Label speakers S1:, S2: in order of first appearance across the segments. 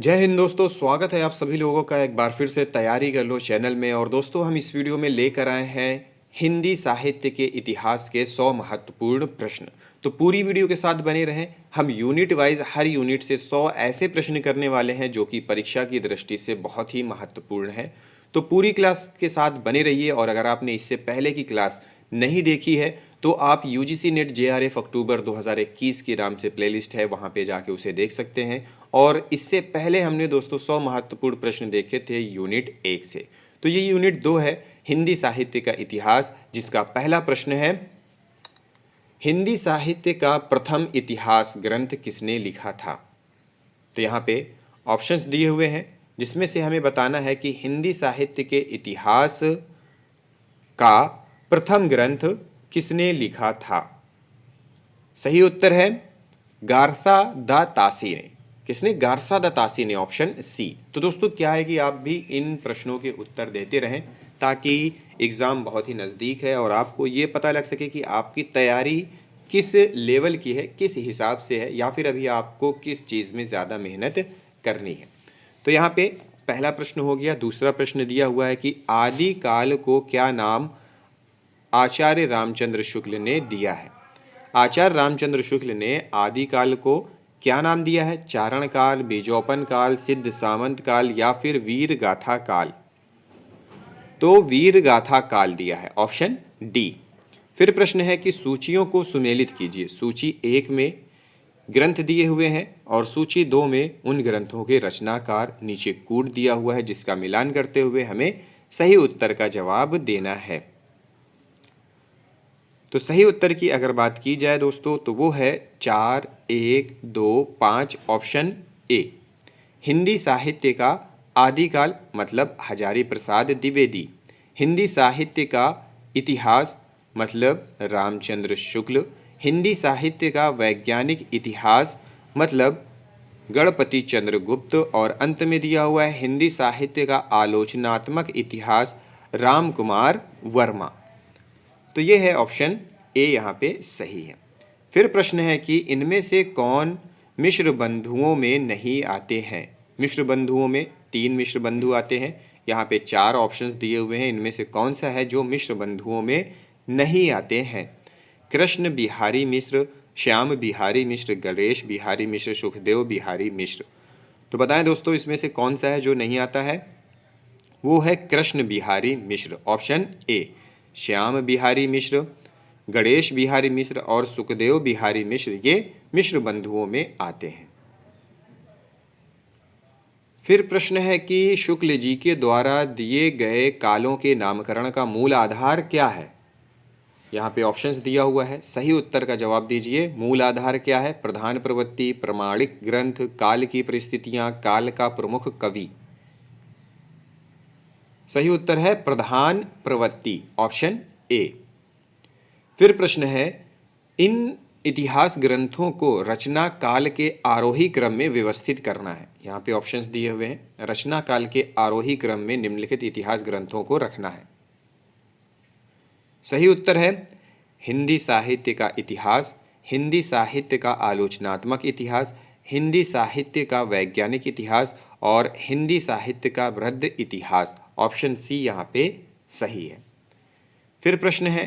S1: जय हिंद दोस्तों, स्वागत है आप सभी लोगों का एक बार फिर से तैयारी कर लो चैनल में। और दोस्तों हम इस वीडियो में लेकर आए हैं हिंदी साहित्य के इतिहास के 100 महत्वपूर्ण प्रश्न। तो पूरी वीडियो के साथ बने रहें। हम यूनिट वाइज हर यूनिट से 100 ऐसे प्रश्न करने वाले हैं जो कि परीक्षा की दृष्टि से बहुत ही महत्वपूर्ण है। तो पूरी क्लास के साथ बने रहिए। और अगर आपने इससे पहले की क्लास नहीं देखी है तो आप यूजीसी नेट जेआरएफ अक्टूबर 2021 के नाम से प्लेलिस्ट है, वहाँ पे जाके उसे देख सकते हैं। और इससे पहले हमने दोस्तों 100 महत्वपूर्ण प्रश्न देखे थे यूनिट 1 से। तो ये यूनिट 2 है हिंदी साहित्य का इतिहास, जिसका पहला प्रश्न है, हिंदी साहित्य का प्रथम इतिहास ग्रंथ किसने लिखा था। तो यहाँ पे ऑप्शंस दिए हुए हैं जिसमें से हमें बताना है कि हिंदी साहित्य के इतिहास का प्रथम ग्रंथ किसने लिखा था। सही उत्तर है गारसा दा तासी ने। किसने? गारसा दा तासी ने, ऑप्शन सी। तो दोस्तों क्या है कि आप भी इन प्रश्नों के उत्तर देते रहें ताकि एग्ज़ाम बहुत ही नज़दीक है और आपको ये पता लग सके कि आपकी तैयारी किस लेवल की है, किस हिसाब से है, या फिर अभी आपको किस चीज़ में ज़्यादा मेहनत करनी है। तो यहाँ पे पहला प्रश्न हो गया। दूसरा प्रश्न दिया हुआ है कि आदिकाल को क्या नाम आचार्य रामचंद्र शुक्ल ने दिया है। आचार्य रामचंद्र शुक्ल ने आदिकाल को क्या नाम दिया है? चारण काल, बीजोपन काल, सिद्ध सामंत काल या फिर वीर गाथा काल। तो वीर गाथा काल दिया है, ऑप्शन डी। फिर प्रश्न है कि सूचियों को सुमेलित कीजिए। सूची 1 में ग्रंथ दिए हुए हैं और सूची 2 में उन ग्रंथों के रचनाकार नीचे कूट दिया हुआ है, जिसका मिलान करते हुए हमें सही उत्तर का जवाब देना है। तो सही उत्तर की अगर बात की जाए दोस्तों तो वो है 4, 1, 2, 5, ऑप्शन ए। हिंदी साहित्य का आदिकाल मतलब हजारी प्रसाद द्विवेदी। हिंदी साहित्य का इतिहास मतलब रामचंद्र शुक्ल। हिंदी साहित्य का वैज्ञानिक इतिहास मतलब गणपति चंद्र गुप्त। और अंत में दिया हुआ है हिंदी साहित्य का आलोचनात्मक इतिहास राम कुमार वर्मा। तो ये है ऑप्शन ए, यहाँ पे सही है। फिर प्रश्न है कि इनमें से कौन मिश्र बंधुओं में नहीं आते हैं। मिश्र बंधुओं में 3 मिश्र बंधु आते हैं। यहाँ पे 4 ऑप्शंस दिए हुए हैं, इनमें से कौन सा है जो मिश्र बंधुओं में नहीं आते हैं। कृष्ण बिहारी मिश्र, श्याम बिहारी मिश्र, गणेश बिहारी मिश्र, सुखदेव बिहारी मिश्र। तो बताएं दोस्तों इसमें से कौन सा है जो नहीं आता है। वो है कृष्ण बिहारी मिश्र, ऑप्शन ए। श्याम बिहारी मिश्र, गणेश बिहारी मिश्र और सुखदेव बिहारी मिश्र ये मिश्र बंधुओं में आते हैं। फिर प्रश्न है कि शुक्ल जी के द्वारा दिए गए कालों के नामकरण का मूल आधार क्या है। यहाँ पे ऑप्शंस दिया हुआ है, सही उत्तर का जवाब दीजिए। मूल आधार क्या है? प्रधान प्रवृत्ति, प्रमाणिक ग्रंथ, काल की परिस्थितियां, काल का प्रमुख कवि। सही उत्तर है प्रधान प्रवृत्ति, ऑप्शन ए। फिर प्रश्न है इन इतिहास ग्रंथों को रचना काल के आरोही क्रम में व्यवस्थित करना है। यहाँ पे ऑप्शंस दिए हुए हैं, रचना काल के आरोही क्रम में निम्नलिखित इतिहास ग्रंथों को रखना है। सही उत्तर है हिंदी साहित्य का इतिहास, हिंदी साहित्य का आलोचनात्मक इतिहास, हिंदी साहित्य का वैज्ञानिक इतिहास और हिंदी साहित्य का वृद्ध इतिहास। ऑप्शन सी यहाँ पे सही है। फिर प्रश्न है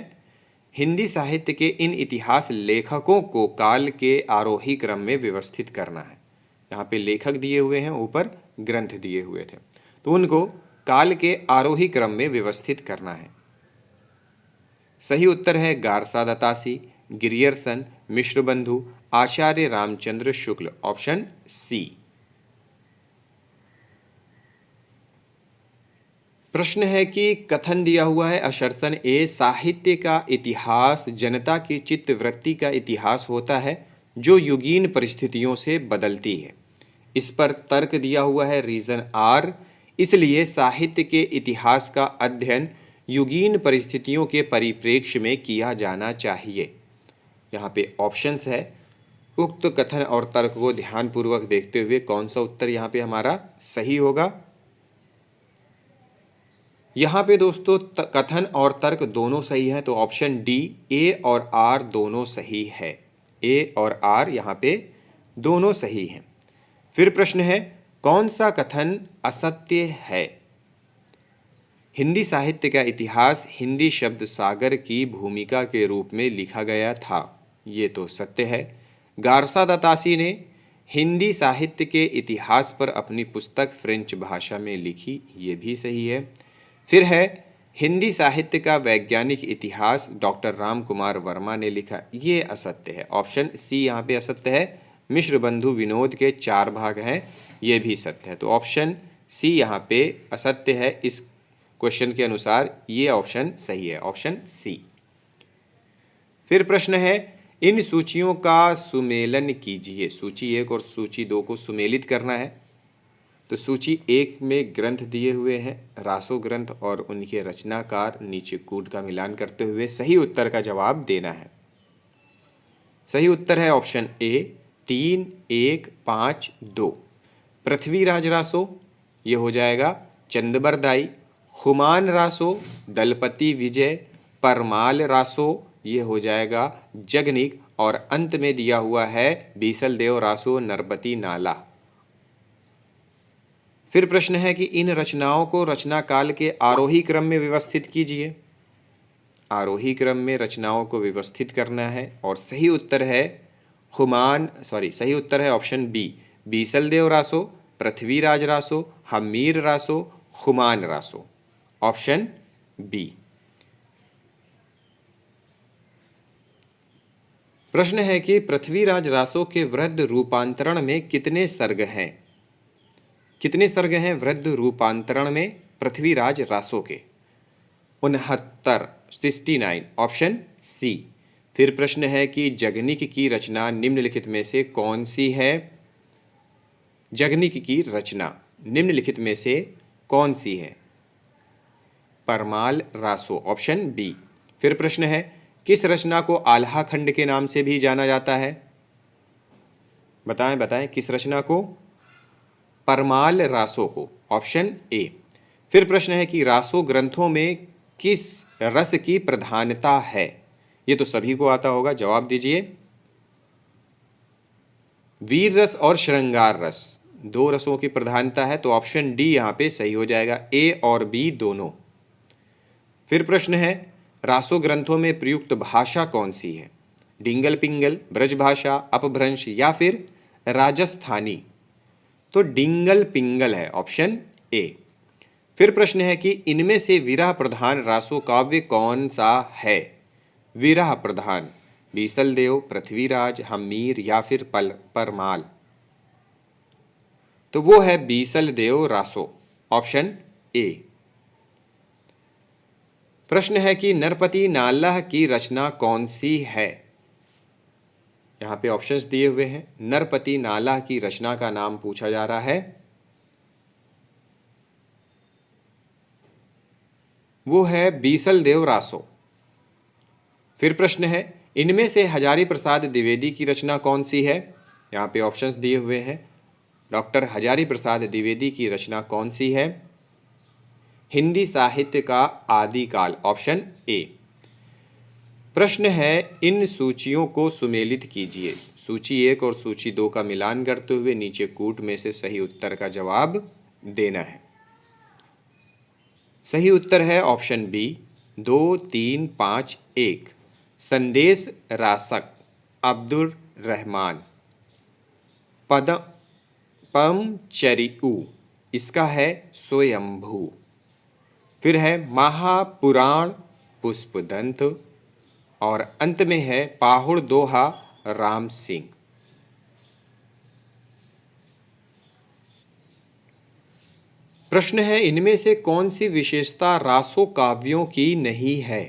S1: हिंदी साहित्य के इन इतिहास लेखकों को काल के आरोही क्रम में व्यवस्थित करना है। यहाँ पे लेखक दिए हुए हैं, ऊपर ग्रंथ दिए हुए थे, तो उनको काल के आरोही क्रम में व्यवस्थित करना है। सही उत्तर है गारसा दत्तासी, गिरियर्सन, मिश्र बंधु, आचार्य रामचंद्र शुक्ल, ऑप्शन सी। प्रश्न है कि कथन दिया हुआ है असर्सन ए, साहित्य का इतिहास जनता की चित्तवृत्ति का इतिहास होता है जो युगीन परिस्थितियों से बदलती है। इस पर तर्क दिया हुआ है रीजन आर, इसलिए साहित्य के इतिहास का अध्ययन युगीन परिस्थितियों के परिप्रेक्ष्य में किया जाना चाहिए। यहाँ पे ऑप्शंस है, उक्त कथन और तर्क को ध्यानपूर्वक देखते हुए कौन सा उत्तर यहाँ पे हमारा सही होगा। यहाँ पे दोस्तों कथन और तर्क दोनों सही हैं, तो ऑप्शन डी ए और आर दोनों सही है। ए और आर यहाँ पे दोनों सही हैं। फिर प्रश्न है कौन सा कथन असत्य है? हिंदी साहित्य का इतिहास हिंदी शब्द सागर की भूमिका के रूप में लिखा गया था। ये तो सत्य है। गारसा दतासी ने हिंदी साहित्य के इतिहास पर अपनी पुस्तक फ्रेंच भाषा में लिखी। ये भी सही है। फिर है हिंदी साहित्य का वैज्ञानिक इतिहास डॉक्टर राम कुमार वर्मा ने लिखा। ये असत्य है। ऑप्शन सी यहाँ पे असत्य है। मिश्र बंधु विनोद के 4 भाग हैं। ये भी सत्य है। तो ऑप्शन सी यहाँ पे असत्य है। इस क्वेश्चन के अनुसार ये ऑप्शन सही है, ऑप्शन सी। फिर प्रश्न है, इन सूचियों का सुमेलन कीजिए। सूची 1 और सूची 2 को सुमेलित करना है। तो सूची 1 में ग्रंथ दिए हुए हैं, रासो ग्रंथ और उनके रचनाकार, नीचे कूट का मिलान करते हुए सही उत्तर का जवाब देना है। सही उत्तर है ऑप्शन ए 3, 1, 5, 2। पृथ्वीराज रासो ये हो जाएगा। चंदबरदाई, हुमान रासो, दलपति विजय, परमाल रासो ये हो जाएगा जगनिक, और अंत में दिया हुआ है बीसलदेव रासो नरपति नाला। फिर प्रश्न है कि इन रचनाओं को रचना काल के आरोही क्रम में व्यवस्थित कीजिए। आरोही क्रम में रचनाओं को व्यवस्थित करना है और सही उत्तर है सही उत्तर है option B, Bisaldev Raso, Prithviraj Raso, Hammir Raso, Khuman Raso. Option B. प्रश्न है कि पृथ्वीराज रासो के वृद्ध रूपांतरण में कितने सर्ग हैं? कितने सर्ग हैं वृद्ध रूपांतरण में पृथ्वीराज रासो के? 69, 69। Option C. फिर प्रश्न है कि जगनिक की रचना निम्नलिखित में से कौन सी है? जगनिक की रचना निम्नलिखित में से कौन सी है? परमाल रासो। Option B. फिर प्रश्न है, किस रचना को आल्हा खंड के नाम से भी जाना जाता है? बताएं बताएं, किस रचना को? परमाल रासो को। Option A. फिर प्रश्न है कि रासो ग्रंथों में किस रस की प्रधानता है? ये तो सभी को आता होगा, जवाब दीजिए। वीर रस और श्रृंगार रस, 2 रसों की प्रधानता है, तो ऑप्शन डी यहाँ पे सही हो जाएगा, ए और बी दोनों। फिर प्रश्न है, रासो ग्रंथों में प्रयुक्त भाषा कौन सी है? डिंगल पिंगल, ब्रजभाषा, अपभ्रंश या फिर राजस्थानी? तो डिंगल पिंगल है, ऑप्शन ए। फिर प्रश्न है कि इनमें से विरह प्रधान रासो काव्य कौन सा है? विरह प्रधान, बीसलदेव, पृथ्वीराज, हमीर या फिर परमाल? तो वो है बीसलदेव रासो, ऑप्शन ए। प्रश्न है कि नरपति नाला की रचना कौन सी है? यहां पे ऑप्शंस दिए हुए हैं। नरपति नाला की रचना का नाम पूछा जा रहा है, वो है बीसलदेव रासो। फिर प्रश्न है, इनमें से हजारी प्रसाद द्विवेदी की रचना कौन सी है? यहाँ पे ऑप्शंस दिए हुए हैं। डॉक्टर हजारी प्रसाद द्विवेदी की रचना कौन सी है? हिंदी साहित्य का आदिकाल, ऑप्शन ए। प्रश्न है, इन सूचियों को सुमेलित कीजिए। सूची 1 और सूची 2 का मिलान करते हुए नीचे कूट में से सही उत्तर का जवाब देना है। सही उत्तर है ऑप्शन बी, 2, 3, 5, 1। संदेश रासक अब्दुल रहमान। पमचरिऊ इसका है स्वयंभू। फिर है महापुराण पुष्पदंत, और अंत में है पाहुड़ दोहा राम सिंह। प्रश्न है, इनमें से कौन सी विशेषता रासो काव्यों की नहीं है?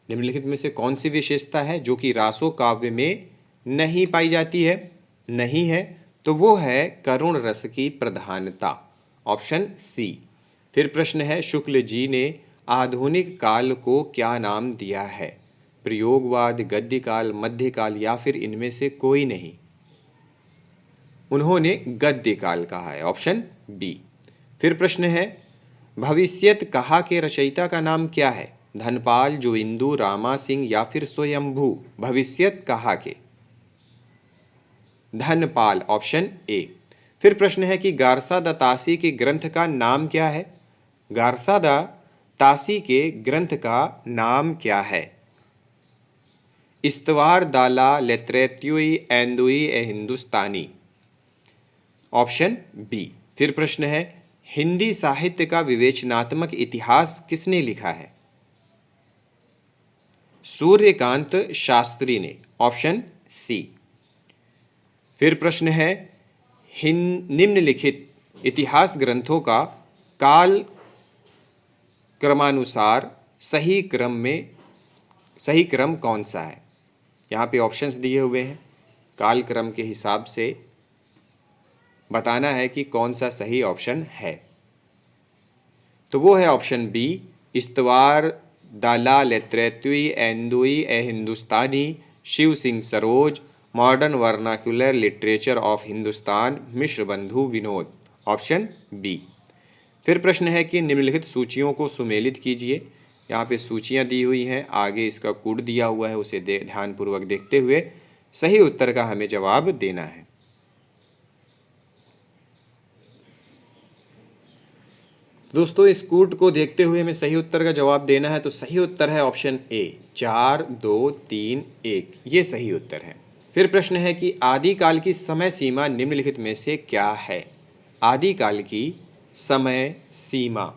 S1: निम्नलिखित में से कौन सी विशेषता है जो कि रासो काव्य में नहीं पाई जाती है? नहीं है, तो वो है करुण रस की प्रधानता, ऑप्शन सी। फिर प्रश्न है, शुक्ल जी ने आधुनिक काल को क्या नाम दिया है? प्रयोगवाद, गद्यकाल, मध्यकाल या फिर इनमें से कोई नहीं? उन्होंने गद्यकाल कहा है, ऑप्शन बी। फिर प्रश्न है, भविष्यत कहा के रचयिता का नाम क्या है? धनपाल, जोइंदू, रामा सिंह या फिर स्वयंभू? भविष्यत कहा के धनपाल, ऑप्शन ए। फिर प्रश्न है कि गारसा द तासी के ग्रंथ का नाम क्या है? गारसा द तासी के ग्रंथ का नाम क्या है? इस्तवार दाला लेत्रेत्युई एंदुई ए हिंदुस्तानी। Option B. फिर प्रश्न है हिंदी साहित्य का विवेचनात्मक इतिहास किसने लिखा है? सूर्यकांत शास्त्री ने। Option C. फिर प्रश्न है निम्नलिखित इतिहास ग्रंथों का काल क्रमानुसार सही क्रम कौन सा है? यहाँ पे ऑप्शंस दिए हुए हैं, काल क्रम के हिसाब से बताना है कि कौन सा सही ऑप्शन है। तो वो है ऑप्शन बी, इस्तवार दाला लेत्रेत्युई एंदुई ए हिंदुस्तानी, Shiv Singh Saroj, modern vernacular literature of Hindustan, Mishra Bandhu Vinod. Option B. फिर प्रश्न है कि निम्नलिखित सूचियों को सुमेलित कीजिए। यहाँ पे सूचियाँ दी हुई हैं, आगे इसका कोड दिया हुआ है, उसे ध्यानपूर्वक देखते हुए सही उत्तर का हमें जवाब देना है। दोस्तों इस कोड को देखते हुए हमें सही उत्तर का जवाब देना है, तो सही उत्तर है ऑप्शन ए, 4 2 3 1, ये सही उत्तर है। फिर प्रश्न है कि आदिकाल की समय सीमा निम्नलिखित में से क्या है? आदिकाल की समय सीमा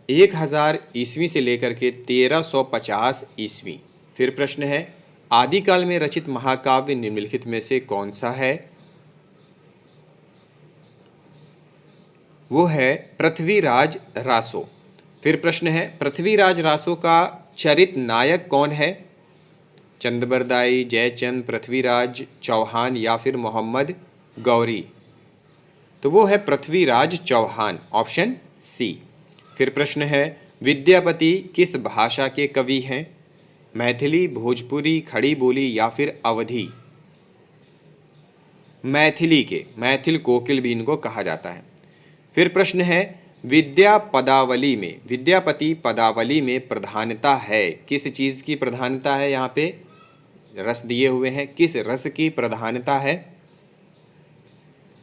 S1: 1000 ईस्वी से लेकर के 1350 ईस्वी। फिर प्रश्न है आदिकाल में रचित महाकाव्य निम्नलिखित में से कौन सा है? वो है पृथ्वीराज रासो। फिर प्रश्न है पृथ्वीराज रासो का चरित नायक कौन है? चंद्रबरदाई, जयचंद, पृथ्वीराज चौहान या फिर मोहम्मद गौरी? तो वो है पृथ्वीराज चौहान। Option C. फिर प्रश्न है विद्यापति किस भाषा के कवि हैं? मैथिली, भोजपुरी, खड़ी बोली या फिर अवधी? मैथिली के, मैथिल कोकिल भी इनको कहा जाता है। फिर प्रश्न है विद्यापति पदावली में प्रधानता है, किस चीज़ की प्रधानता है? यहाँ पे रस दिए हुए हैं, किस रस की प्रधानता है?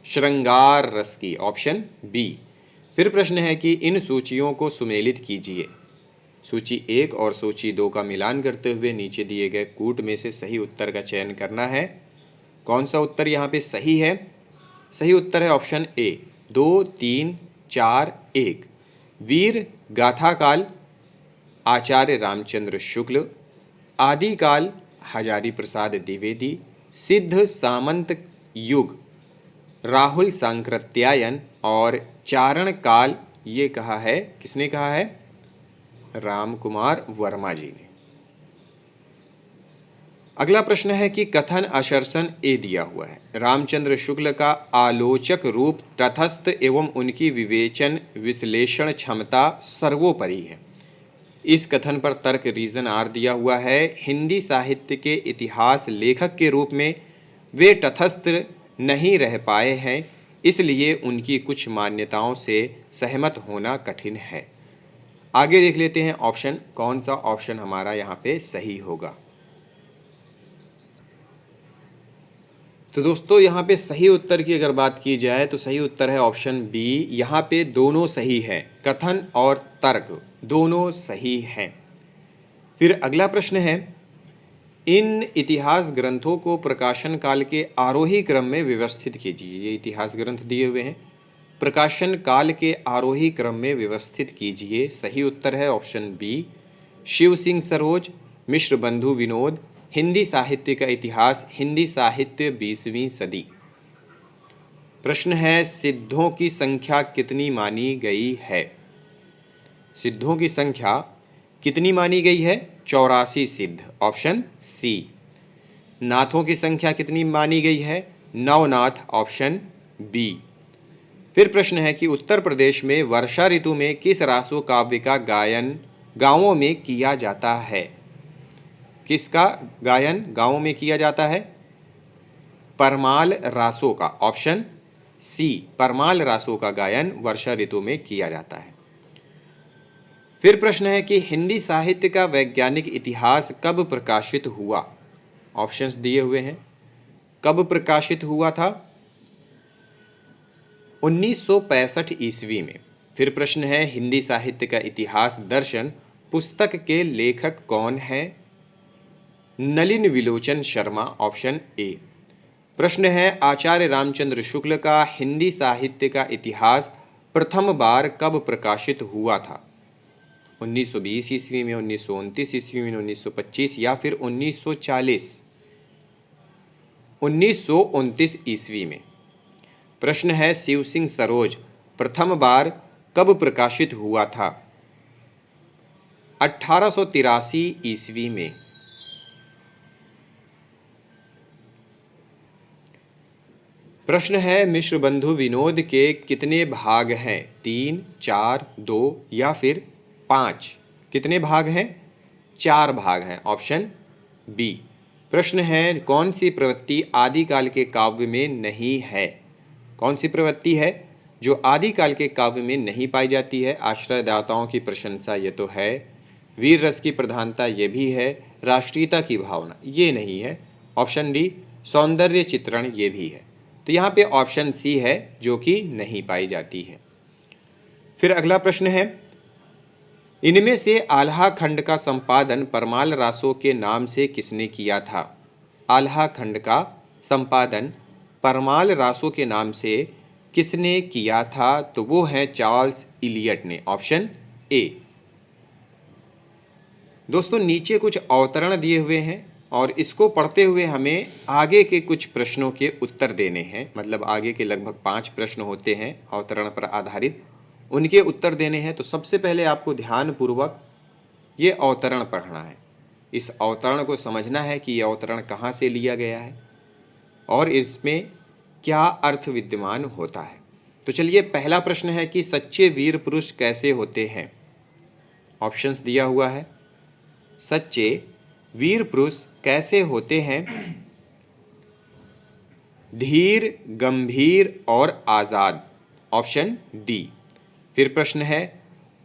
S1: श्रृंगार रस की। Option B. फिर प्रश्न है कि इन सूचियों को सुमेलित कीजिए। सूची 1 और सूची 2 का मिलान करते हुए नीचे दिए गए कूट में से सही उत्तर का चयन करना है। कौन सा उत्तर यहाँ पे सही है? सही उत्तर है ऑप्शन ए, 2 3 4 1। वीर गाथा काल आचार्य रामचंद्र शुक्ल, आदिकाल हजारी प्रसाद द्विवेदी, सिद्ध सामंत युग राहुल सांकृत्यायन और चारण काल ये कहा है, किसने कहा है? राम कुमार वर्मा जी ने। अगला प्रश्न है कि कथन आशर्षण ए दिया हुआ है। रामचंद्र शुक्ल का आलोचक रूप तटस्थ एवं उनकी विवेचन विश्लेषण क्षमता सर्वोपरि है। इस कथन पर तर्क रीजन आर दिया हुआ है। हिंदी साहित्य के इतिहास लेखक के रूप में वे तटस्थ नहीं रह पाए हैं, इसलिए उनकी कुछ मान्यताओं से सहमत होना कठिन है। आगे देख लेते हैं ऑप्शन, कौन सा ऑप्शन हमारा यहाँ पे सही होगा। तो दोस्तों यहाँ पे सही उत्तर की अगर बात की जाए तो सही उत्तर है ऑप्शन बी। यहाँ पे दोनों सही हैं, कथन और तर्क दोनों सही हैं। फिर अगला प्रश्न है इन इतिहास ग्रंथों को प्रकाशन काल के आरोही क्रम में व्यवस्थित कीजिए। ये इतिहास ग्रंथ दिए हुए हैं, प्रकाशन काल के आरोही क्रम में व्यवस्थित कीजिए। सही उत्तर है ऑप्शन बी, शिव सिंह सरोज, मिश्र बंधु विनोद, हिंदी साहित्य का इतिहास, हिंदी साहित्य 20वीं सदी। प्रश्न है सिद्धों की संख्या कितनी मानी गई है? सिद्धों की संख्या कितनी मानी गई है? 84 सिद्ध। Option C. नाथों की संख्या कितनी मानी गई है? 9 नाथ। Option B. फिर प्रश्न है कि उत्तर प्रदेश में वर्षा ऋतु में किस रासो काव्य का गायन गांवों में किया जाता है? किसका गायन गांवों में किया जाता है? परमाल रासों का। ऑप्शन सी, परमाल रासों का गायन वर्षा ऋतु में किया जाता है। फिर प्रश्न है कि हिंदी साहित्य का वैज्ञानिक इतिहास कब प्रकाशित हुआ? ऑप्शंस दिए हुए हैं, कब प्रकाशित हुआ था? 1965 ईस्वी में। फिर प्रश्न है हिंदी साहित्य का इतिहास दर्शन पुस्तक के लेखक कौन हैं? Nalin विलोचन Sharma, option A. प्रश्न है आचार्य रामचंद्र शुक्ल का हिंदी साहित्य का इतिहास प्रथम बार कब प्रकाशित हुआ था? 1920 ईस्वी में, 1929 ईस्वी में, 1925 या फिर 1940? 1929 ईस्वी में। प्रश्न है शिव सिंह सरोज प्रथम बार कब प्रकाशित हुआ था? 1883 ईस्वी में। प्रश्न है मिश्र बंधु विनोद के कितने भाग हैं? 3, 4, 2 या फिर 5? कितने भाग हैं? 4 भाग हैं, ऑप्शन बी। प्रश्न है कौन सी प्रवृत्ति आदिकाल के काव्य में नहीं है? कौन सी प्रवृत्ति है जो आदिकाल के काव्य में नहीं पाई जाती है? आश्रयदाताओं की प्रशंसा ये तो है, वीर रस की प्रधानता ये भी है, राष्ट्रीयता की भावना ये नहीं है, ऑप्शन डी सौंदर्य चित्रण ये भी है। तो यहाँ पे ऑप्शन सी है जो कि नहीं पाई जाती है। फिर अगला प्रश्न है इनमें से आल्हा खंड का संपादन परमाल रासो के नाम से किसने किया था? आल्हा खंड का संपादन परमाल रासो के नाम से किसने किया था? तो वो है चार्ल्स इलियट ने, ऑप्शन ए। दोस्तों नीचे कुछ अवतरण दिए हुए हैं और इसको पढ़ते हुए हमें आगे के कुछ प्रश्नों के उत्तर देने हैं। मतलब आगे के लगभग 5 प्रश्न होते हैं अवतरण पर आधारित, उनके उत्तर देने हैं। तो सबसे पहले आपको ध्यानपूर्वक ये अवतरण पढ़ना है। इस अवतरण को समझना है कि ये अवतरण कहाँ से लिया गया है और इसमें क्या अर्थ विद्यमान होता है। तो चलिए पहला प्रश्न है कि सच्चे वीर पुरुष कैसे होते हैं? ऑप्शंस दिया हुआ है। सच्चे वीर पुरुष कैसे होते हैं? धीर, गंभीर और आजाद, ऑप्शन डी। फिर प्रश्न है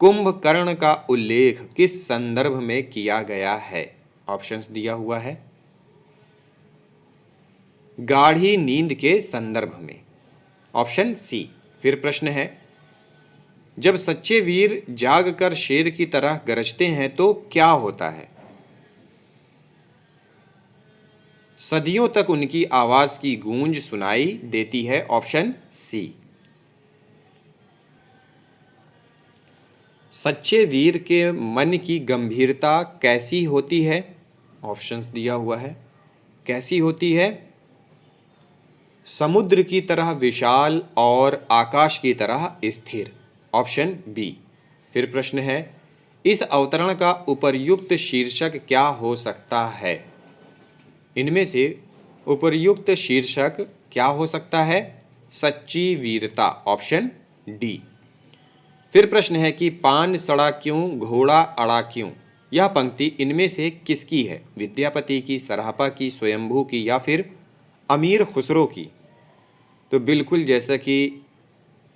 S1: कुंभकर्ण का उल्लेख किस संदर्भ में किया गया है? ऑप्शंस दिया हुआ है। गाढ़ी नींद के संदर्भ में, ऑप्शन सी। फिर प्रश्न है जब सच्चे वीर जागकर शेर की तरह गरजते हैं तो क्या होता है? सदियों तक उनकी आवाज की गूंज सुनाई देती है, ऑप्शन सी। सच्चे वीर के मन की गंभीरता कैसी होती है? ऑप्शंस दिया हुआ है। कैसी होती है? समुद्र की तरह विशाल और आकाश की तरह स्थिर, ऑप्शन बी। फिर प्रश्न है इस अवतरण का उपर्युक्त शीर्षक क्या हो सकता है? इनमें से उपर्युक्त शीर्षक क्या हो सकता है? सच्ची वीरता, ऑप्शन डी। फिर प्रश्न है कि पान सड़ा क्यों, घोड़ा अड़ा क्यों? यह पंक्ति इनमें से किसकी है? विद्यापति की, सरापा की, स्वयंभू की या फिर अमीर खुसरो की? तो बिल्कुल जैसा कि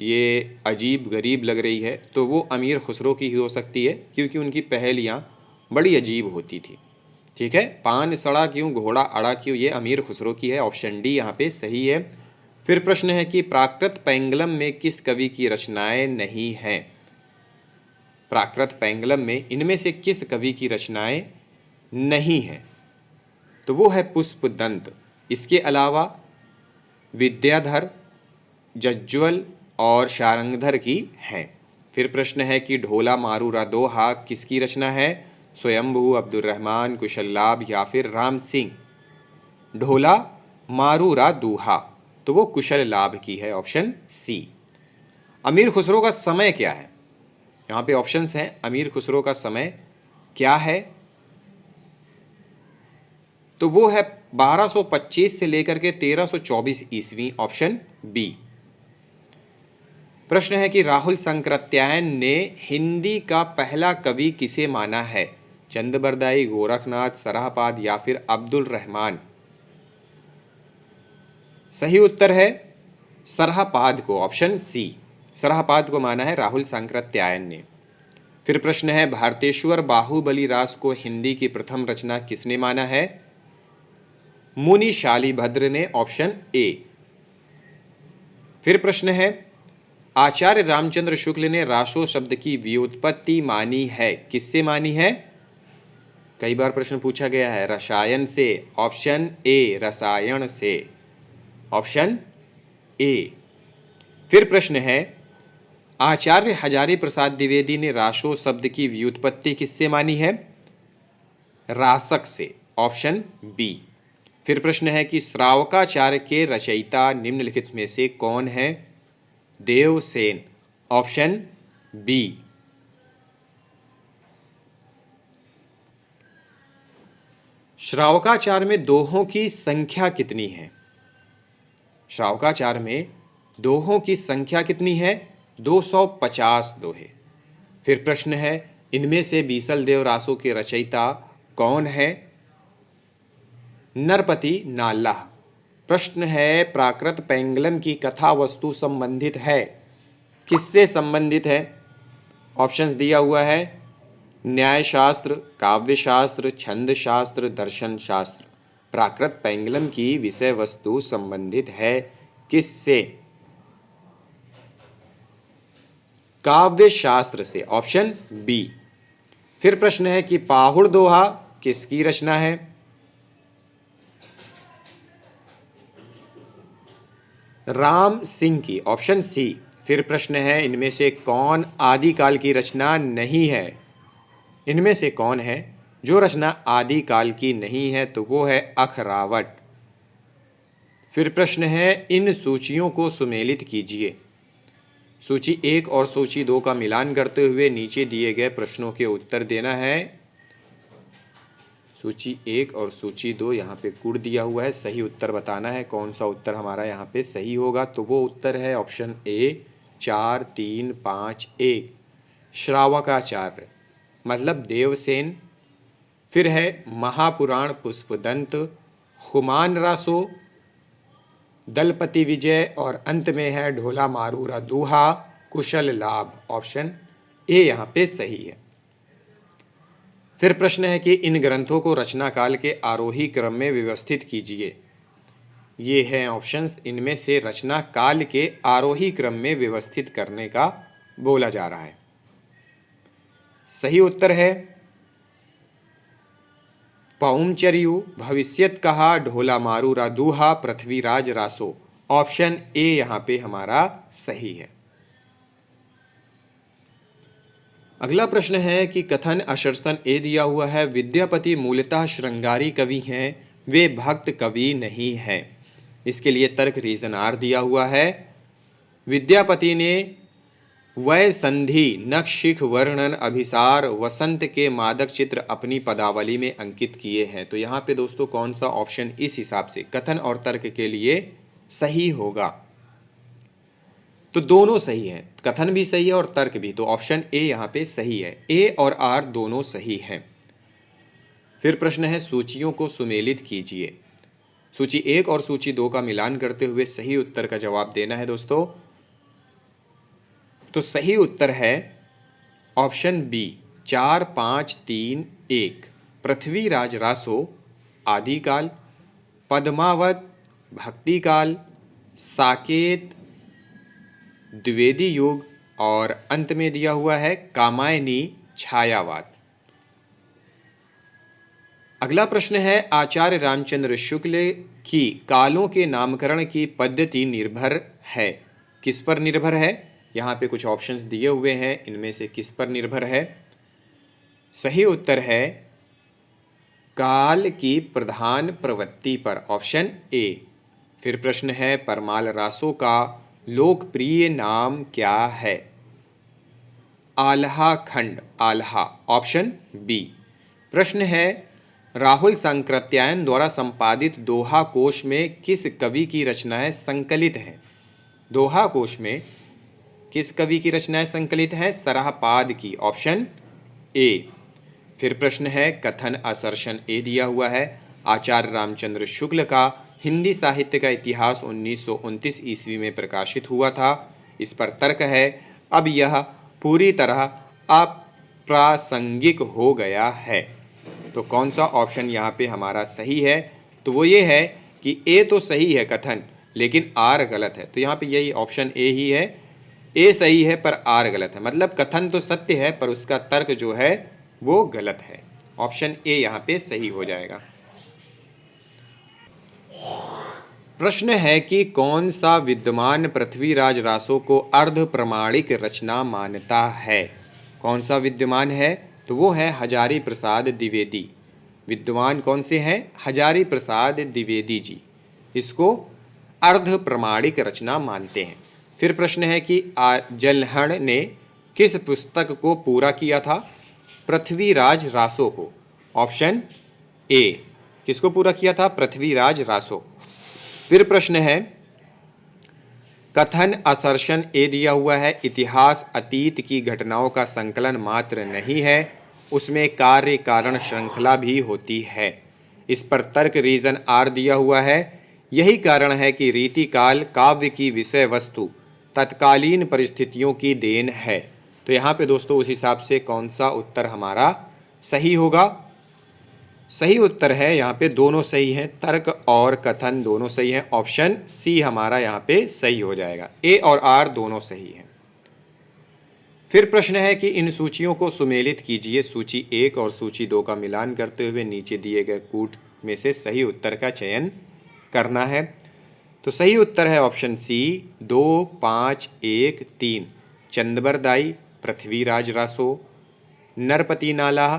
S1: ये अजीब गरीब लग रही है तो वो अमीर खुसरो की ही हो सकती है क्योंकि उनकी पहेलियाँ बड़ी अजीब होती थी। ठीक है, पान सड़ा क्यों, घोड़ा अड़ा क्यों, ये अमीर खुसरो की है, ऑप्शन डी यहाँ पे सही है। फिर प्रश्न है कि प्राकृत पैंगलम में किस कवि की रचनाएं नहीं हैं? प्राकृत पैंगलम में इनमें से किस कवि की रचनाएं नहीं हैं? तो वो है पुष्पदंत। इसके अलावा विद्याधर, जज्ज्वल और शारंगधर की हैं। फिर प्रश्न है कि ढोला मारूरा दोहा किसकी रचना है? स्वयंभू, अब्दुल रहमान, कुशल-लाभ या फिर राम सिंह? ढोला मारूरा दोहा तो वो कुशल-लाभ की है, ऑप्शन सी। अमीर खुसरो का समय क्या है? यहाँ पे ऑप्शंस हैं। अमीर खुसरो का समय क्या है? तो वो है 1225 से लेकर के 1324 ईस्वी, ऑप्शन बी। प्रश्न है कि राहुल शंकराचार्य ने हिंदी का पहला कवि किसे माना है? चंद-बरदाई, गोरखनाथ, सराहपाद या फिर अब्दुल रहमान? सही उत्तर है सराहपाद को, ऑप्शन सी। सराहपाद को माना है राहुल शंकराचार्य ने। फिर प्रश्न है भारतेश्वर बाहुबली रास को हिंदी की प्रथम रचना किसने माना है? मुनि शालिभद्र ने, ऑप्शन ए। फिर प्रश्न है आचार्य रामचंद्र शुक्ल ने रासो शब्द की व्युत्पत्ति मानी है, किससे मानी है? कई बार प्रश्न पूछा गया है। रसायन से, ऑप्शन ए रसायन से, ऑप्शन ए। फिर प्रश्न है, आचार्य हजारी प्रसाद द्विवेदी ने रासो शब्द की व्युत्पत्ति किससे मानी है? रासक से, ऑप्शन बी। फिर प्रश्न है कि श्रावकाचार्य के रचयिता निम्नलिखित में से कौन है? Devsen, option B. श्रावकाचार्य में दोहों की संख्या कितनी है? श्रावकाचार्य में दोहों की संख्या कितनी है? 250 दोहे। फिर प्रश्न है, इनमें से बीसल देव रासों के रचयिता कौन है? नरपति नाल्लाह। प्रश्न है, प्राकृत पैंगलम की कथा वस्तु संबंधित है, किससे संबंधित है? ऑप्शंस दिया हुआ है, न्याय शास्त्र, काव्य शास्त्र, छंद शास्त्र, दर्शन शास्त्र। प्राकृत पैंगलम की विषय वस्तु संबंधित है किससे? काव्य शास्त्र से, ऑप्शन बी। फिर प्रश्न है कि पाहुड़ दोहा किसकी रचना है? राम सिंह की, ऑप्शन सी। फिर प्रश्न है, इनमें से कौन आदिकाल की रचना नहीं है? इनमें से कौन है जो रचना आदिकाल की नहीं है? तो वो है अखरावट। फिर प्रश्न है, इन सूचियों को सुमेलित कीजिए। सूची 1 और सूची 2 का मिलान करते हुए नीचे दिए गए प्रश्नों के उत्तर देना है। सूची 1 और सूची 2 यहाँ पे कुड़ दिया हुआ है, सही उत्तर बताना है। कौन सा उत्तर हमारा यहाँ पे सही होगा? तो वो उत्तर है ऑप्शन ए 4, 3, 5, 1 श्रावकाचार्य मतलब देवसेन। फिर है महापुराण पुष्पदंत, हुमान रासो, दलपति विजय और अंत में है ढोला मारूरा दूहा, कुशल लाभ। ऑप्शन ए यहाँ पे सही है। फिर प्रश्न है कि इन ग्रंथों को रचना काल के आरोही क्रम में व्यवस्थित कीजिए। ये हैं ऑप्शंस, इनमें से रचना काल के आरोही क्रम में व्यवस्थित करने का बोला जा रहा है। सही उत्तर है पौमचर्यु, भविष्यत कहा, ढोला मारूरा दूहा, पृथ्वीराज रासो। ऑप्शन ए यहां पे हमारा सही है। अगला प्रश्न है कि कथन अशर्षण ए दिया हुआ है, विद्यापति मूलतः श्रृंगारी कवि हैं, वे भक्त कवि नहीं हैं। इसके लिए तर्क रीजन आर दिया हुआ है। विद्यापति ने वै संधि, नखशिख, वर्णन, अभिसार, वसंत के मादक चित्र अपनी पदावली में अंकित किए हैं। तो यहाँ पे दोस्तों कौन सा ऑप्शन इस हिसाब से कथन और तर्क के लिए सही होगा? तो दोनों सही है, कथन भी सही है और तर्क भी। तो ऑप्शन ए यहाँ पे सही है, ए और आर दोनों सही हैं। फिर प्रश्न है सूचियों को सुमेलित कीजिए। सूची 1 और सूची 2 का मिलान करते हुए सही उत्तर का जवाब देना है दोस्तों। तो सही उत्तर है ऑप्शन बी 4, 5, 3, 1 पृथ्वीराज रासो आदिकाल, पद्मावत भक्तिकाल, साकेत द्विवेदी युग और अंत में दिया हुआ है कामायनी छायावाद। अगला प्रश्न है आचार्य रामचंद्र शुक्ल की कालों के नामकरण की पद्धति निर्भर है, किस पर निर्भर है? यहाँ पे कुछ ऑप्शंस दिए हुए हैं, इनमें से किस पर निर्भर है? सही उत्तर है काल की प्रधान प्रवृत्ति पर, ऑप्शन ए। फिर प्रश्न है परमाल रासों का लोकप्रिय नाम क्या है? आल्हा खंड, आल्हा, ऑप्शन बी। प्रश्न है राहुल सांकृत्यायन द्वारा संपादित दोहा कोश में किस कवि की रचनाएं संकलित हैं? दोहा कोश में किस कवि की रचनाएं संकलित हैं? सराहपाद की, ऑप्शन ए। फिर प्रश्न है कथन असर्षण ए दिया हुआ है, आचार्य रामचंद्र शुक्ल का हिंदी साहित्य का इतिहास 1929 ईस्वी में प्रकाशित हुआ था। इस पर तर्क है अब यह पूरी तरह अप्रासंगिक हो गया है। तो कौन सा ऑप्शन यहाँ पे हमारा सही है? तो वो ये है कि ए तो सही है कथन, लेकिन आर गलत है। तो यहाँ पे यही ऑप्शन ए ही है ए सही है पर आर गलत है, मतलब कथन तो सत्य है पर उसका तर्क जो है वो गलत है। ऑप्शन ए यहाँ पे सही हो जाएगा। प्रश्न है कि कौन सा विद्वान पृथ्वीराज रासो को अर्ध प्रमाणिक रचना मानता है। कौन सा विद्वान है, तो वो है हजारी प्रसाद द्विवेदी। विद्वान कौन से हैं, हजारी प्रसाद द्विवेदी जी, इसको अर्ध प्रमाणिक रचना मानते हैं। फिर प्रश्न है कि जलहण ने किस पुस्तक को पूरा किया था, पृथ्वीराज रासो को। ऑप्शन ए, किसको पूरा किया था, पृथ्वीराज रासो। फिर प्रश्न है कथन असर्शन ए दिया हुआ है, इतिहास अतीत की घटनाओं का संकलन मात्र नहीं है, उसमें कार्य कारण श्रृंखला भी होती है। इस पर तर्क रीजन आर दिया हुआ है, यही कारण है कि रीतिकाल काव्य की विषय वस्तु तत्कालीन परिस्थितियों की देन है। तो यहाँ पे दोस्तों उस हिसाब से कौन सा उत्तर हमारा सही होगा, सही उत्तर है यहाँ पे दोनों सही हैं, तर्क और कथन दोनों सही हैं। ऑप्शन सी हमारा यहाँ पे सही हो जाएगा, ए और आर दोनों सही हैं। फिर प्रश्न है कि इन सूचियों को सुमेलित कीजिए, सूची 1 और सूची 2 का मिलान करते हुए नीचे दिए गए कूट में से सही उत्तर का चयन करना है। तो सही उत्तर है ऑप्शन सी 2, 5, 1, 3। चंदबरदाई, पृथ्वीराज रासो, नरपति नाला,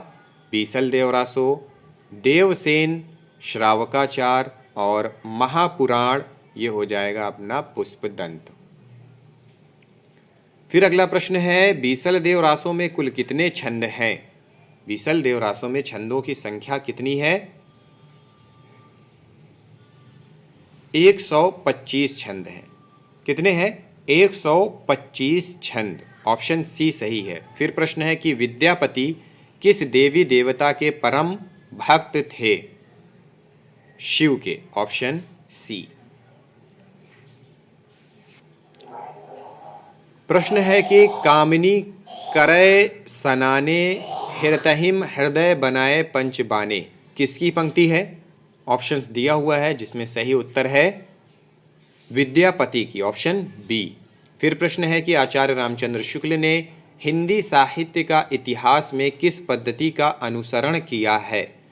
S1: बीसल देव रासो, देवसेन, श्रावकाचार और महापुराण, ये हो जाएगा अपना पुष्पदंत। फिर अगला प्रश्न है बीसल देव रासों में कुल कितने छंद हैं। बीसल देव रासों में छंदों की संख्या कितनी है, 125 छंद हैं। कितने हैं, 125 छंद। ऑप्शन सी सही है। फिर प्रश्न है कि विद्यापति किस देवी देवता के परम भक्त थे, शिव के। Option C. प्रश्न है कि कामिनी करय सनाने हृतहिम हृदय बनाए पंचबाने, किसकी पंक्ति है। ऑप्शंस दिया हुआ है जिसमें सही उत्तर है विद्यापति की, ऑप्शन बी। फिर प्रश्न है कि आचार्य रामचंद्र शुक्ल ने हिंदी साहित्य का इतिहास में किस पद्धति का अनुसरण किया है।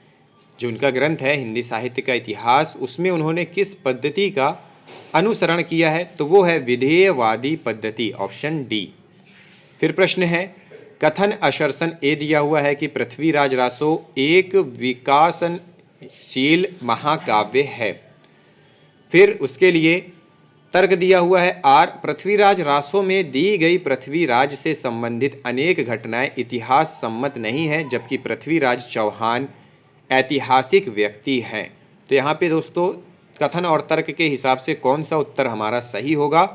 S1: जो उनका ग्रंथ है हिंदी साहित्य का इतिहास, उसमें उन्होंने किस पद्धति का अनुसरण किया है, तो वो है विधेयवादी पद्धति, ऑप्शन डी। फिर प्रश्न है कथन असर्शन ए दिया हुआ है कि पृथ्वीराज रासो एक विकासनशील महाकाव्य है। फिर उसके लिए तर्क दिया हुआ है आर, पृथ्वीराज रासो में दी गई पृथ्वीराज से संबंधित अनेक घटनाएं इतिहास सम्मत नहीं है, जबकि पृथ्वीराज चौहान ऐतिहासिक व्यक्ति हैं। तो यहाँ पे दोस्तों कथन और तर्क के हिसाब से कौन सा उत्तर हमारा सही होगा,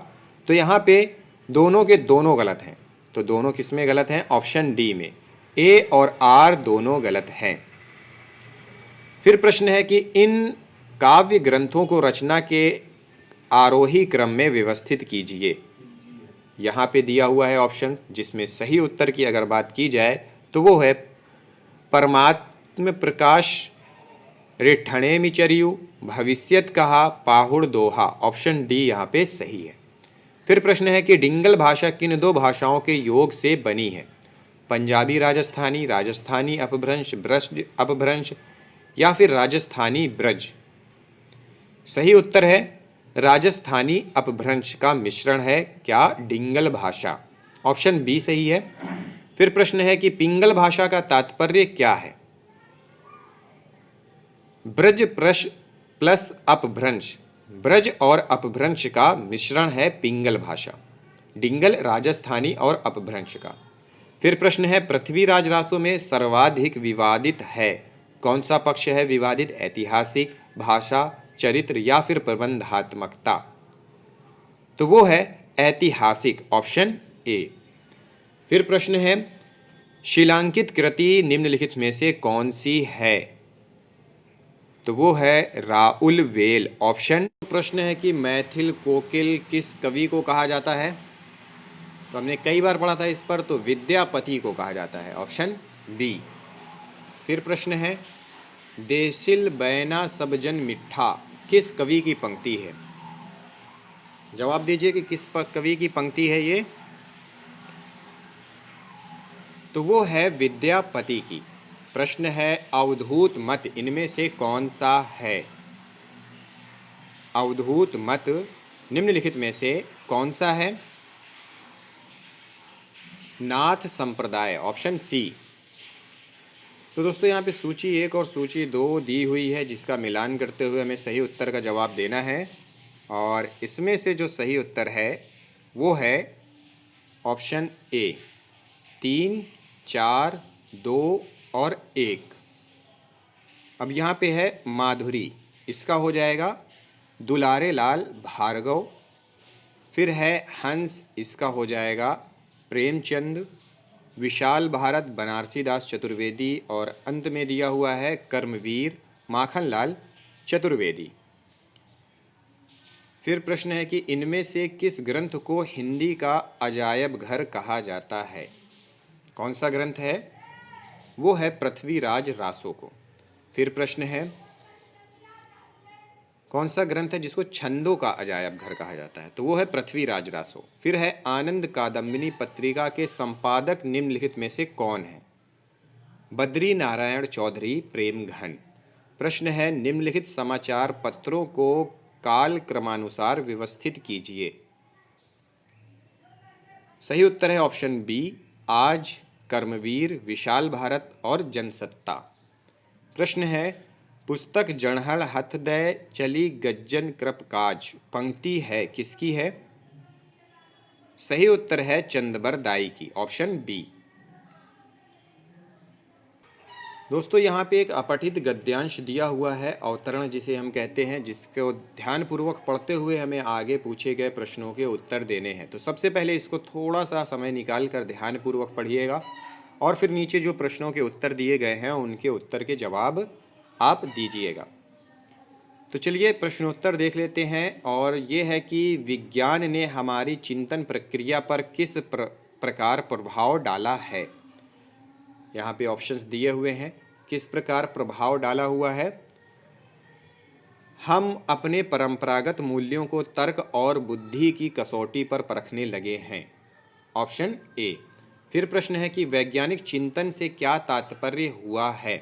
S1: तो यहाँ पे दोनों के दोनों गलत हैं। तो दोनों किस में गलत हैं, ऑप्शन डी में, ए और आर दोनों गलत हैं। फिर प्रश्न है कि इन काव्य ग्रंथों को रचना के आरोही क्रम में व्यवस्थित कीजिए। यहाँ पे दिया हुआ है ऑप्शन, जिसमें सही उत्तर की अगर बात की जाए तो वो है परमात्म प्रकाश, रिठणे मिचरियु, भविष्यत कहा, पाहुड़ दोहा। ऑप्शन डी यहाँ पे सही है। फिर प्रश्न है कि डिंगल भाषा किन दो भाषाओं के योग से बनी है, पंजाबी राजस्थानी, राजस्थानी अपभ्रंश, ब्रज अपभ्रंश या फिर राजस्थानी ब्रज। सही उत्तर है राजस्थानी अपभ्रंश का मिश्रण है क्या, डिंगल भाषा। ऑप्शन बी सही है। फिर प्रश्न है कि पिंगल भाषा का तात्पर्य क्या है, ब्रज प्रश प्लस अपभ्रंश, ब्रज और अपभ्रंश का मिश्रण है पिंगल भाषा। डिंगल राजस्थानी और अपभ्रंश का। फिर प्रश्न है पृथ्वीराज रासो में सर्वाधिक विवादित है, कौन सा पक्ष है विवादित, ऐतिहासिक, भाषा, चरित्र या फिर प्रबंधात्मकता। तो वो है ऐतिहासिक, ऑप्शन ए। फिर प्रश्न है शिलांकित कृति निम्नलिखित में से कौन सी है, तो वो है राउल वेल, ऑप्शन। प्रश्न है कि मैथिल कोकिल किस कवि को कहा जाता है, तो हमने कई बार पढ़ा था इस पर, तो विद्यापति को कहा जाता है, ऑप्शन बी। फिर प्रश्न है देसिल बैना सब जन मिठा किस कवि की पंक्ति है। जवाब दीजिए कि किस कवि की पंक्ति है ये, तो वो है विद्यापति की। प्रश्न है अवधूत मत इनमें से कौन सा है? अवधूत मत निम्नलिखित में से कौन सा है? नाथ संप्रदाय, ऑप्शन सी। तो दोस्तों यहाँ पे सूची 1 और सूची 2 दी हुई है, जिसका मिलान करते हुए हमें सही उत्तर का जवाब देना है। और इसमें से जो सही उत्तर है वो है ऑप्शन ए, 3, 4, 2 और 1। अब यहाँ पे है माधुरी, इसका हो जाएगा दुलारे लाल भार्गव। फिर है हंस, इसका हो जाएगा प्रेमचंद। विशाल भारत बनारसी दास चतुर्वेदी। और अंत में दिया हुआ है कर्मवीर माखनलाल चतुर्वेदी। फिर प्रश्न है कि इनमें से किस ग्रंथ को हिंदी का अजायब घर कहा जाता है? कौन सा ग्रंथ है? वो है पृथ्वीराज रासो को। फिर प्रश्न है कौन सा ग्रंथ है जिसको छंदों का अजायब घर कहा जाता है? तो वो है पृथ्वीराज रासो। फिर है आनंद कादम्बिनी पत्रिका के संपादक निम्नलिखित में से कौन है? बद्री नारायण चौधरी प्रेमघन। प्रश्न है निम्नलिखित समाचार पत्रों को काल क्रमानुसार व्यवस्थित कीजिए। सही उत्तर है ऑप्शन बी, आज, कर्मवीर, विशाल भारत और जनसत्ता। प्रश्न है पुस्तक जणहल हथ दय चली गज्जन कृप काज पंक्ति है किसकी है? सही उत्तर है चंदबर दाई की, ऑप्शन बी। दोस्तों यहाँ पे एक अपठित गद्यांश दिया हुआ है, अवतरण जिसे हम कहते हैं, जिसको ध्यानपूर्वक पढ़ते हुए हमें आगे पूछे गए प्रश्नों के उत्तर देने हैं। तो सबसे पहले इसको थोड़ा सा समय निकाल कर ध्यानपूर्वक पढ़िएगा और फिर नीचे जो प्रश्नों के उत्तर दिए गए हैं उनके उत्तर के जवाब आप दीजिएगा। तो चलिए प्रश्नोत्तर देख लेते हैं। और ये है कि विज्ञान ने हमारी चिंतन प्रक्रिया पर किस प्रकार प्रभाव डाला है? यहाँ पे ऑप्शंस दिए हुए हैं, किस प्रकार प्रभाव डाला हुआ है। हम अपने परंपरागत मूल्यों को तर्क और बुद्धि की कसौटी पर परखने लगे हैं, ऑप्शन ए। फिर प्रश्न है कि वैज्ञानिक चिंतन से क्या तात्पर्य हुआ है?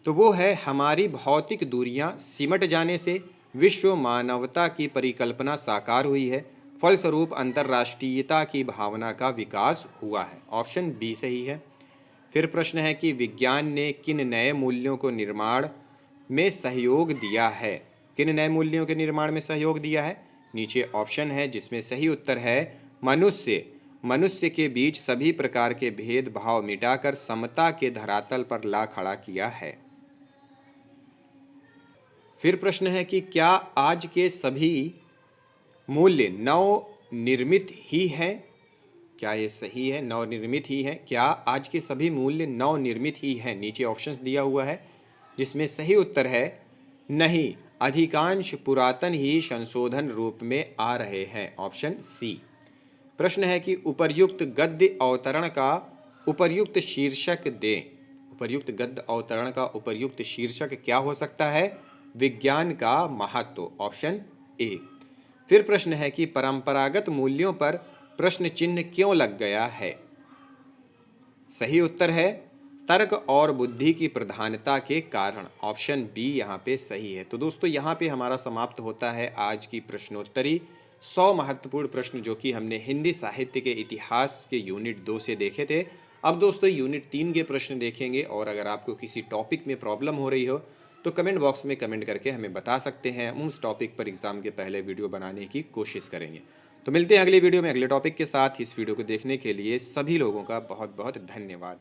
S1: तो वो है हमारी भौतिक दूरियां सिमट जाने से विश्व मानवता की परिकल्पना साकार हुई है, फलस्वरूप अंतर्राष्ट्रीयता की भावना का विकास हुआ है, ऑप्शन बी सही है। फिर प्रश्न है कि विज्ञान ने किन नए मूल्यों को निर्माण में सहयोग दिया है? किन नए मूल्यों के निर्माण में सहयोग दिया है? नीचे ऑप्शन है जिसमें सही उत्तर है मनुष्य के बीच सभी प्रकार के भेदभाव मिटाकर समता के धरातल पर ला खड़ा किया है। फिर प्रश्न है कि क्या आज के सभी मूल्य नवनिर्मित ही हैं? क्या ये सही है? नवनिर्मित ही है। क्या आज के सभी मूल्य नवनिर्मित ही हैं? नीचे ऑप्शंस दिया हुआ है जिसमें सही उत्तर है नहीं, अधिकांश पुरातन ही संशोधन रूप में आ रहे हैं, ऑप्शन सी। प्रश्न है कि उपर्युक्त गद्य अवतरण का उपर्युक्त शीर्षक दें। उपर्युक्त गद्य अवतरण का उपर्युक्त शीर्षक क्या हो सकता है? विज्ञान का महत्व, ऑप्शन ए। फिर प्रश्न है कि परंपरागत मूल्यों पर प्रश्न चिन्ह क्यों लग गया है? सही उत्तर है तर्क और बुद्धि की प्रधानता के कारण, ऑप्शन बी यहाँ पे सही है। तो दोस्तों यहाँ पे हमारा समाप्त होता है आज की प्रश्नोत्तरी। 100 महत्वपूर्ण प्रश्न जो कि हमने हिंदी साहित्य के इतिहास के यूनिट 2 से देखे थे। अब दोस्तों यूनिट 3 के प्रश्न देखेंगे। और अगर आपको किसी टॉपिक में प्रॉब्लम हो रही हो तो कमेंट बॉक्स में कमेंट करके हमें बता सकते हैं, हम उस टॉपिक पर एग्जाम के पहले वीडियो बनाने की कोशिश करेंगे। तो मिलते हैं अगली वीडियो में अगले टॉपिक के साथ। इस वीडियो को देखने के लिए सभी लोगों का बहुत बहुत धन्यवाद।